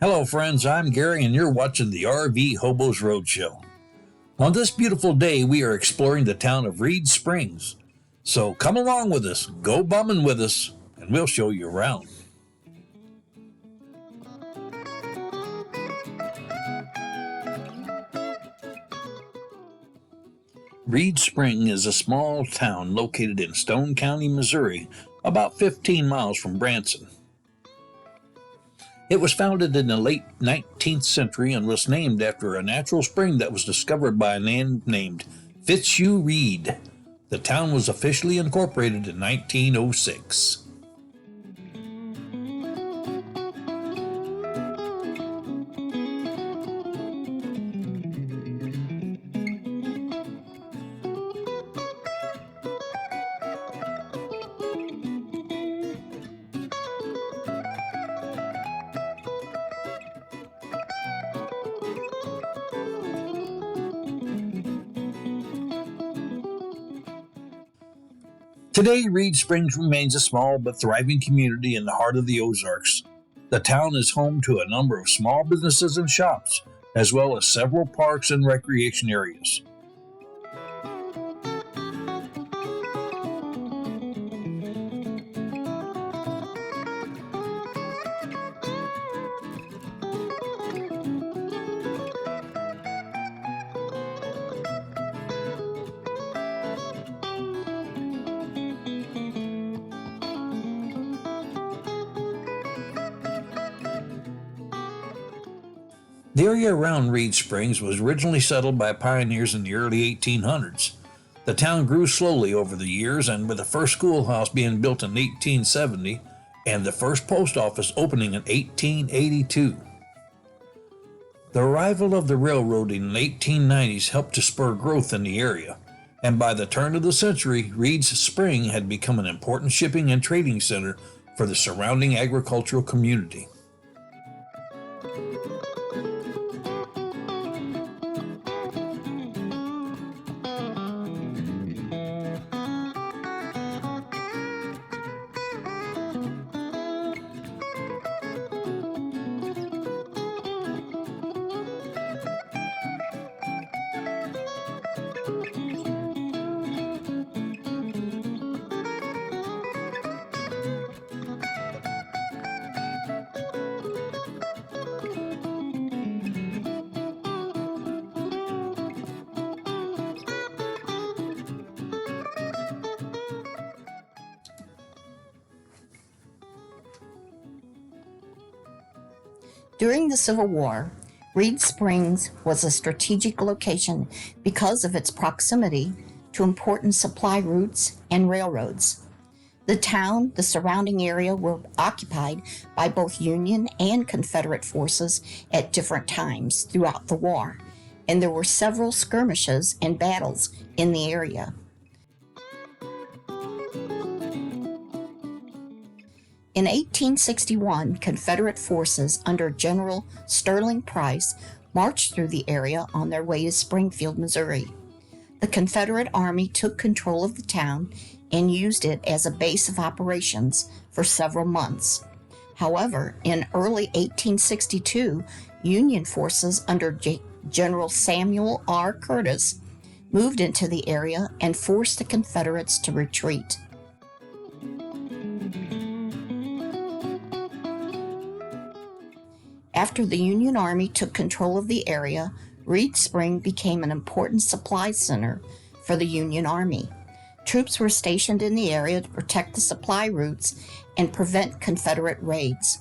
Hello friends, I'm Gary and you're watching the RV Hobos Roadshow. On this beautiful day, we are exploring the town of Reed Springs. So come along with us, go bumming with us, and we'll show you around. Reed Spring is a small town located in Stone County, Missouri, about 15 miles from Branson. It was founded in the late 19th century and was named after a natural spring that was discovered by a man named Fitzhugh Reed. The town was officially incorporated in 1906. Today, Reed Springs remains a small but thriving community in the heart of the Ozarks. The town is home to a number of small businesses and shops, as well as several parks and recreation areas. The area around Reed Springs was originally settled by pioneers in the early 1800s. The town grew slowly over the years, and with the first schoolhouse being built in 1870 and the first post office opening in 1882. The arrival of the railroad in the 1890s helped to spur growth in the area, and by the turn of the century, Reed's Spring had become an important shipping and trading center for the surrounding agricultural community. During the Civil War, Reed Springs was a strategic location because of its proximity to important supply routes and railroads. The town, the surrounding area were occupied by both Union and Confederate forces at different times throughout the war, and there were several skirmishes and battles in the area. In 1861, Confederate forces under General Sterling Price marched through the area on their way to Springfield, Missouri. The Confederate Army took control of the town and used it as a base of operations for several months. However, in early 1862, Union forces under General Samuel R. Curtis moved into the area and forced the Confederates to retreat. After the Union Army took control of the area, Reed Spring became an important supply center for the Union Army. Troops were stationed in the area to protect the supply routes and prevent Confederate raids.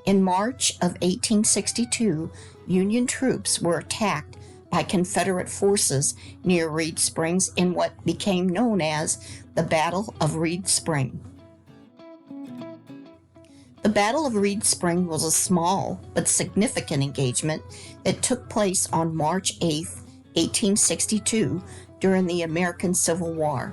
In March of 1862, Union troops were attacked by Confederate forces near Reed Springs in what became known as the Battle of Reed Spring. The Battle of Reed Spring was a small but significant engagement that took place on March 8, 1862, during the American Civil War.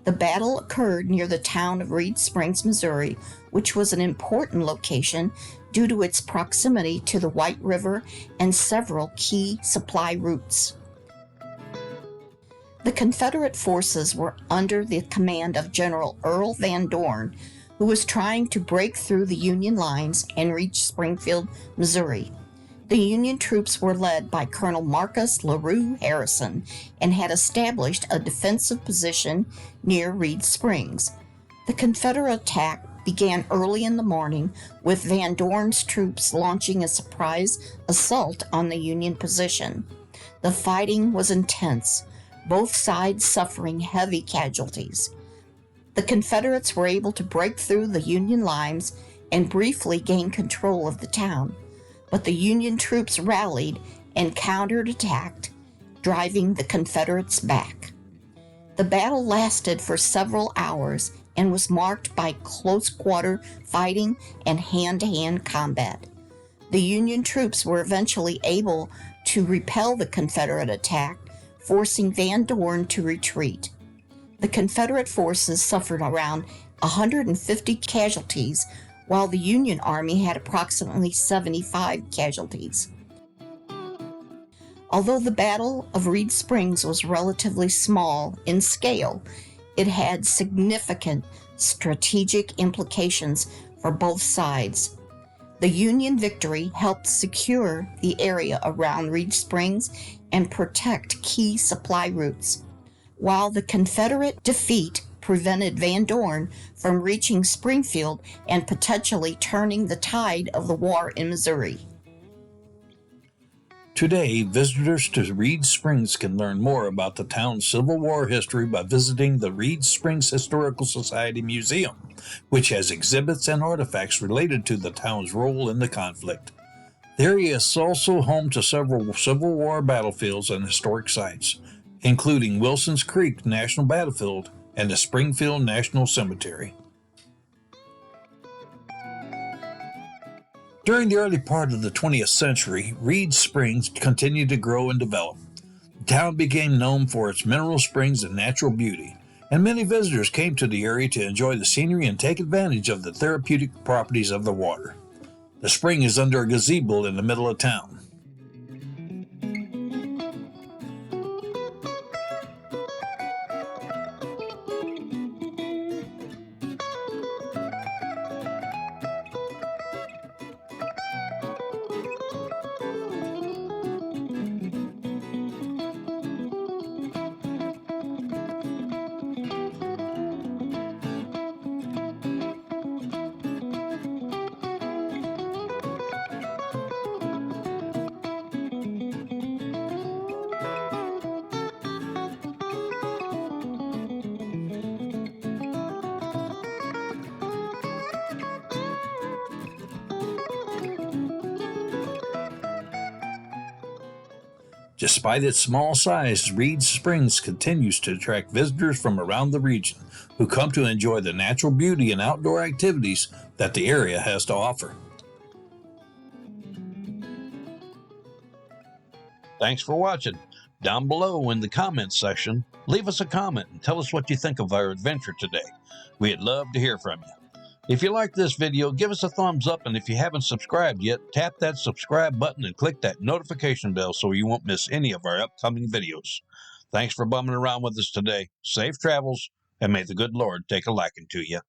The battle occurred near the town of Reed Springs, Missouri, which was an important location due to its proximity to the White River and several key supply routes. The Confederate forces were under the command of General Earl Van Dorn, who was trying to break through the Union lines and reach Springfield, Missouri. The Union troops were led by Colonel Marcus LaRue Harrison and had established a defensive position near Reed Springs. The Confederate attack began early in the morning, with Van Dorn's troops launching a surprise assault on the Union position. The fighting was intense, both sides suffering heavy casualties. The Confederates were able to break through the Union lines and briefly gain control of the town, but the Union troops rallied and counterattacked, driving the Confederates back. The battle lasted for several hours and was marked by close-quarter fighting and hand-to-hand combat. The Union troops were eventually able to repel the Confederate attack, forcing Van Dorn to retreat. The Confederate forces suffered around 150 casualties, while the Union Army had approximately 75 casualties. Although the Battle of Reed Springs was relatively small in scale, it had significant strategic implications for both sides. The Union victory helped secure the area around Reed Springs and protect key supply routes, while the Confederate defeat prevented Van Dorn from reaching Springfield and potentially turning the tide of the war in Missouri. Today, visitors to Reed Springs can learn more about the town's Civil War history by visiting the Reed Springs Historical Society Museum, which has exhibits and artifacts related to the town's role in the conflict. The area is also home to several Civil War battlefields and historic sites, including Wilson's Creek National Battlefield and the Springfield National Cemetery. During the early part of the 20th century, Reed Springs continued to grow and develop. The town became known for its mineral springs and natural beauty, and many visitors came to the area to enjoy the scenery and take advantage of the therapeutic properties of the water. The spring is under a gazebo in the middle of town. Despite its small size, Reed Springs continues to attract visitors from around the region who come to enjoy the natural beauty and outdoor activities that the area has to offer. Thanks for watching. Down below in the comments section, leave us a comment and tell us what you think of our adventure today. We'd love to hear from you. If you like this video, give us a thumbs up, and if you haven't subscribed yet, tap that subscribe button and click that notification bell so you won't miss any of our upcoming videos. Thanks for bumming around with us today. Safe travels, and may the good Lord take a liking to you.